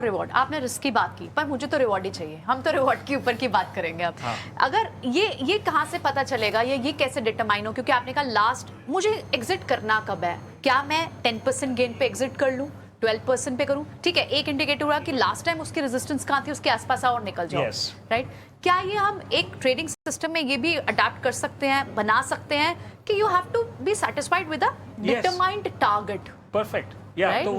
Reward, आपने risk की बात की, पर मुझे तो रिवॉर्ड ही चाहिए। हम तो रिवॉर्ड के ऊपर की बात करेंगे अब। हाँ। अगर ये कहाँ से पता चलेगा, ये कैसे डिटरमाइन हो? क्योंकि आपने कहा लास्ट मुझे एग्जिट करना कब है? क्या मैं 10% गेन पे एग्जिट कर लूं, 12% पे करूं? ठीक है, एक इंडिकेटर हुआ कि लास्ट टाइम उसकी रेजिस्टेंस कहाँ थी, उसके आसपास आओ और निकल जाओ। Yes. राइट? क्या ये हम एक ट्रेडिंग सिस्टम में ये भी अडेप्ट कर सकते हैं, बना सकते हैं कि you have to be satisfied with a determined target? Perfect या Right? तो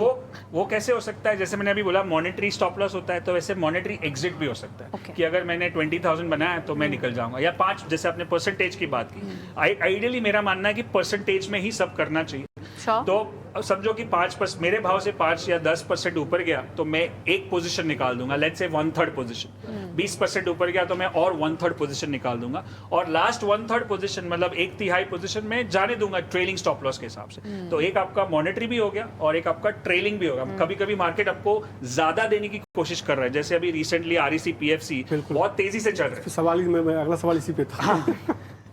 वो कैसे हो सकता है, जैसे मैंने अभी बोला मॉनेटरी स्टॉप लॉस होता है, तो वैसे मॉनेटरी एग्जिट भी हो सकता है। Okay. कि अगर मैंने 20,000 बनाया है तो मैं निकल जाऊंगा, या 5, जैसे आपने परसेंटेज की बात की, आइडियली मेरा मानना है कि परसेंटेज में ही सब करना चाहिए। Sure. तो समझो कि 5% मेरे भाव से 5 या 10% ऊपर गया तो मैं एक पोजीशन निकाल दूंगा, लेट्स से 1/3 पोजीशन। 20% ऊपर गया तो मैं और 1/3 पोजीशन निकाल दूंगा, और लास्ट 1/3 पोजीशन मतलब 1/3 पोजीशन में जाने दूंगा ट्रेलिंग स्टॉप लॉस के हिसाब से। तो एक आपका मॉनेटरी भी हो गया और एक आपका ट्रेलिंग भी होगा। कभी कभी मार्केट आपको ज्यादा देने की कोशिश कर रहा है, जैसे अभी रिसेंटली REC PFC बहुत तेजी से चल रहे हैं। सवाल ही मैं अगला सवाल इसी पे था।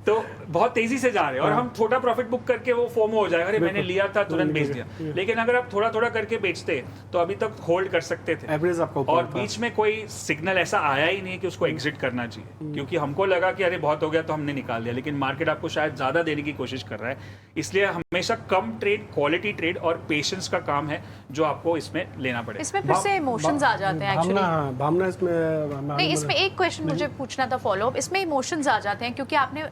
तो बहुत तेजी से जा रहे हैं और हम छोटा प्रॉफिट बुक करके वो फोमो हो जाएगा, अरे मैंने लिया था तुरंत बेच दिया। लेकिन अगर आप थोड़ा थोड़ा करके बेचते तो अभी तक होल्ड कर सकते थे। एवरेज आपका ऊपर और था। बीच में कोई सिग्नल ऐसा आया ही नहीं कि उसको एग्जिट करना चाहिए, क्योंकि हमको लगा कि अरे बहुत हो गया तो हमने निकाल दिया, लेकिन मार्केट आपको शायद ज्यादा देने की कोशिश कर रहा है। इसलिए हमेशा कम ट्रेड, क्वालिटी ट्रेड और पेशेंस का काम है जो आपको इसमें लेना पड़ेगा। इसमें फिर से इमोशंस आ जाते हैं एक्चुअली। भावना इसमें नहीं, इसमें एक क्वेश्चन मुझे पूछना था फॉलो अप। इसमें इमोशंस आ जाते हैं क्योंकि आपने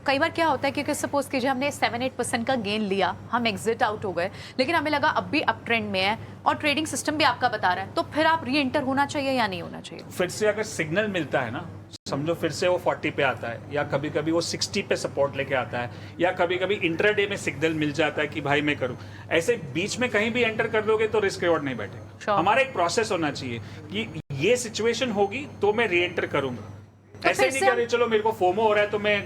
कई बार क्या होता है कि सपोज कीजिए हमने 7-8% का गेन लिया, हम एग्जिट आउट हो गए, लेकिन हमें लगा अब भी अप ट्रेंड में है और ट्रेडिंग सिस्टम भी आपका बता रहा है, तो फिर आप री एंटर होना चाहिए या नहीं होना चाहिए? फिर से अगर सिग्नल मिलता है ना, समझो फिर से वो 40 पे आता है, या कभी कभी वो 60 पे सपोर्ट लेके आता है, या कभी कभी इंट्राडे में सिग्नल मिल जाता है कि भाई मैं करूं, ऐसे बीच में कहीं भी एंटर कर दोगे तो रिस्क रिवॉर्ड नहीं बैठेगा। Sure. हमारा एक प्रोसेस होना चाहिए कि ये सिचुएशन होगी तो मैं री एंटर करूंगा। तो ऐसे नहीं कि चलो मेरे को फोमो हो रहा है तो मैं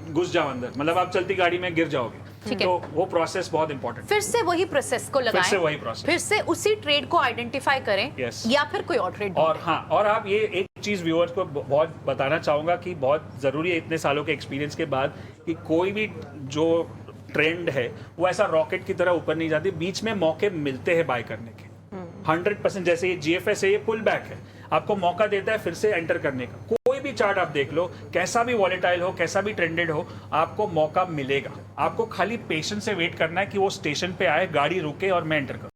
घुस जाऊं अंदर, मतलब आप चलती गाड़ी में गिर जाओगे। ठीक है। तो वो प्रोसेस बहुत इंपॉर्टेंट। फिर से वही प्रोसेस को लगाएं, फिर से वही प्रोसेस, फिर से उसी ट्रेड को आइडेंटिफाई करें। Yes. या फिर कोई और ट्रेड। और हाँ, और आप ये एक चीज व्यूअर्स को बहुत बताना चाहूंगा कि बहुत जरूरी है इतने सालों के एक्सपीरियंस के बाद, कि कोई भी जो ट्रेंड है वो ऐसा रॉकेट की तरह ऊपर नहीं जाती, बीच में मौके मिलते हैं बाय करने के। 100% जैसे ये GFS है, ये पुल बैक है, आपको मौका देता है फिर से एंटर करने का। कोई भी चार्ट आप देख लो, कैसा भी वॉलेटाइल हो, कैसा भी ट्रेंडेड हो, आपको मौका मिलेगा। आपको खाली पेशेंस से वेट करना है कि वो स्टेशन पे आए, गाड़ी रुके और मैं एंटर करूं।